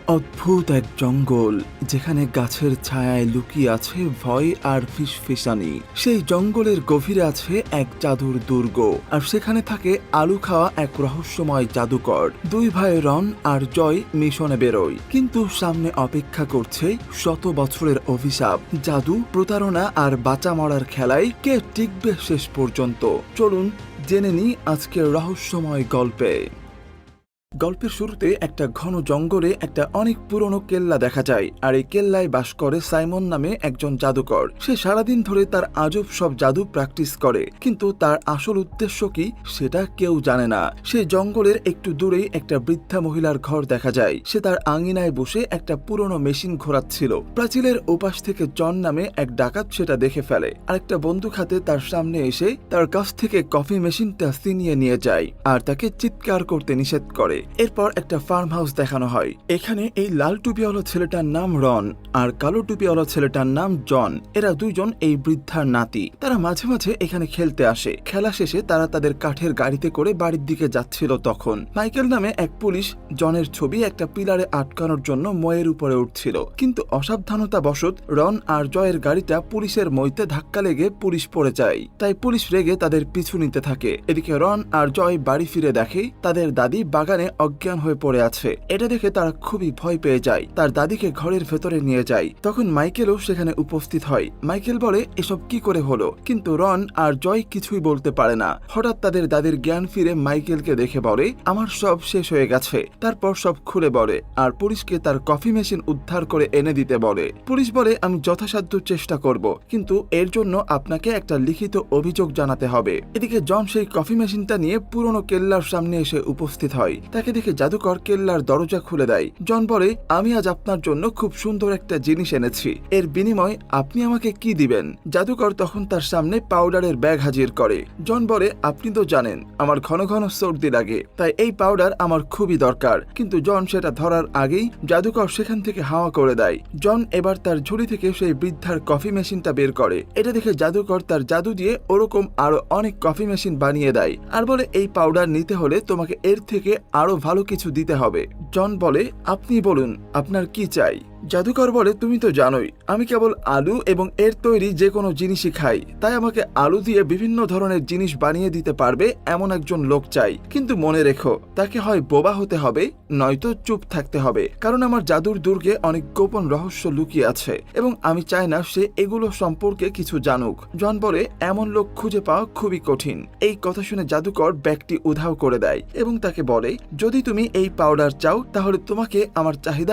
অদ্ভুত এক জঙ্গল, যেখানে গাছের ছায়ায় লুকিয়ে আছে ভয় আর ফিসফিসানি। সেই জঙ্গলের গভীরে আছে এক জাদুর দুর্গ, আর সেখানে থাকে আলু খাওয়া এক রহস্যময় জাদুকর। দুই ভাই রন আর জয় মিশনে বেরোয়, কিন্তু সামনে অপেক্ষা করছে শত বছরের অভিশাপ, জাদু, প্রতারণা আর বাঁচা মরার খেলায় কে টিকবে শেষ পর্যন্ত। চলুন জেনে নিই আজকের রহস্যময় গল্পে। গল্পের শুরুতে একটা ঘন জঙ্গলে একটা অনেক পুরনো কেল্লা দেখা যায়, আর এই কেল্লায় বাস করে সাইমন নামে একজন জাদুকর। সে সারাদিন ধরে তার আজব সব জাদু প্র্যাকটিস করে, কিন্তু তার আসল উদ্দেশ্য কি সেটা কেউ জানে না। সেই জঙ্গলের একটু দূরেই একটা বৃদ্ধা মহিলার ঘর দেখা যায়। সে তার আঙিনায় বসে একটা পুরনো মেশিন ঘোরাচ্ছিল। প্রাচীরের ওপাশ থেকে জন নামে এক ডাকাত সেটা দেখে ফেলে, আর একটা বন্দুক হাতে তার সামনে এসে তার কাছ থেকে কফি মেশিনটা ছিনিয়ে নিয়ে যায় আর তাকে চিৎকার করতে নিষেধ করে। এরপর একটা ফার্ম হাউস দেখানো হয়। এখানে এই লাল টুপিওয়ালা ছেলেটার নাম রন আর কালো টুপিওয়ালা ছেলেটার নাম জন। এরা দুইজন এই বৃদ্ধার নাতি। তারা মাঝে মাঝে এখানে খেলতে আসে। খেলা শেষে তারা তাদের কাঠের গাড়িতে করে বাড়ির দিকে যাচ্ছিল। তখন মাইকেল নামে এক পুলিশ জনের ছবি একটা পিলারে আটকানোর জন্য ময়ের উপরে উঠছিল, কিন্তু অসাবধানতা বশত রন আর জয়ের গাড়িটা পুলিশের মইতে ধাক্কা লেগে পুলিশ পড়ে যায়। তাই পুলিশ রেগে তাদের পিছু নিতে থাকে। এদিকে রন আর জয় বাড়ি ফিরে দেখে তাদের দাদি বাগানে অজ্ঞান হয়ে পড়ে আছে। এটা দেখে তারা খুবই ভয় পেয়ে যায়। তার দাদিকে ঘরের ভেতরে নিয়ে যায়। তখন মাইকেলও সেখানে উপস্থিত হয়। মাইকেল বলে এসব কি করে হলো, কিন্তু রন আর জয় কিছুই বলতে পারে না। হঠাৎ তাদের দাদির জ্ঞান ফিরে মাইকেলকে দেখে বলে, আমার সব শেষ হয়ে গেছে। তারপর সব খুলে বলে আর পুলিশকে তার কফি মেশিন উদ্ধার করে এনে দিতে বলে। পুলিশ বলে, আমি যথাসাধ্য চেষ্টা করব, কিন্তু এর জন্য আপনাকে একটা লিখিত অভিযোগ জানাতে হবে। এদিকে জন সেই কফি মেশিনটা নিয়ে পুরনো কেল্লার সামনে এসে উপস্থিত হয়। তাকে দেখে জাদুকর কেল্লার দরজা খুলে দেয়। জন বলে, আমি আজ আপনার জন্য খুব সুন্দর একটা জিনিস এনেছি, এর বিনিময় আপনি আমাকে কি দিবেন? জাদুকর তখন তার সামনে পাউডারের ব্যাগ হাজির করে। জন বলে, আপনি তো জানেন আমার ঘন ঘন সর্দি লাগে, তাই এই পাউডার আমার খুবই দরকার। কিন্তু জন সেটা ধরার আগেই জাদুকর সেখান থেকে হাওয়া করে দেয়। জন এবার তার ঝুড়ি থেকে সেই বৃদ্ধার কফি মেশিনটা বের করে। এটা দেখে জাদুকর তার জাদু দিয়ে ওরকম আরো অনেক কফি মেশিন বানিয়ে দেয়, আর বলে, এই পাউডার নিতে হলে তোমাকে এর থেকে আরো ভালো কিছু দিতে হবে। জন বলে, আপনি বলুন আপনার কি চাই? জাদুকর বলে, তুমি তো জানোই আমি কেবল আলু এবং এর তৈরি যে কোনো জিনিসই খাই, তাই আমাকে আলু দিয়ে বিভিন্ন ধরনের জিনিস বানিয়ে দিতে পারবে এমন একজন লোক চাই। কিন্তু মনে রেখো, তাকে হয় বোবা হতে হবে, নয়তো চুপ থাকতে হবে, কারণ আমার জাদুর দুর্গে অনেক গোপন রহস্য লুকিয়ে আছে এবং আমি চাই না সে এগুলো সম্পর্কে কিছু জানুক। জন বলে, এমন লোক খুঁজে পাওয়া খুবই কঠিন। এই কথা শুনে জাদুকর ব্যাগটি উধাও করে দেয় এবং তাকে বলে, যদি তুমি এই পাউডার চাও তাহলে তোমাকে আমার চাহিদা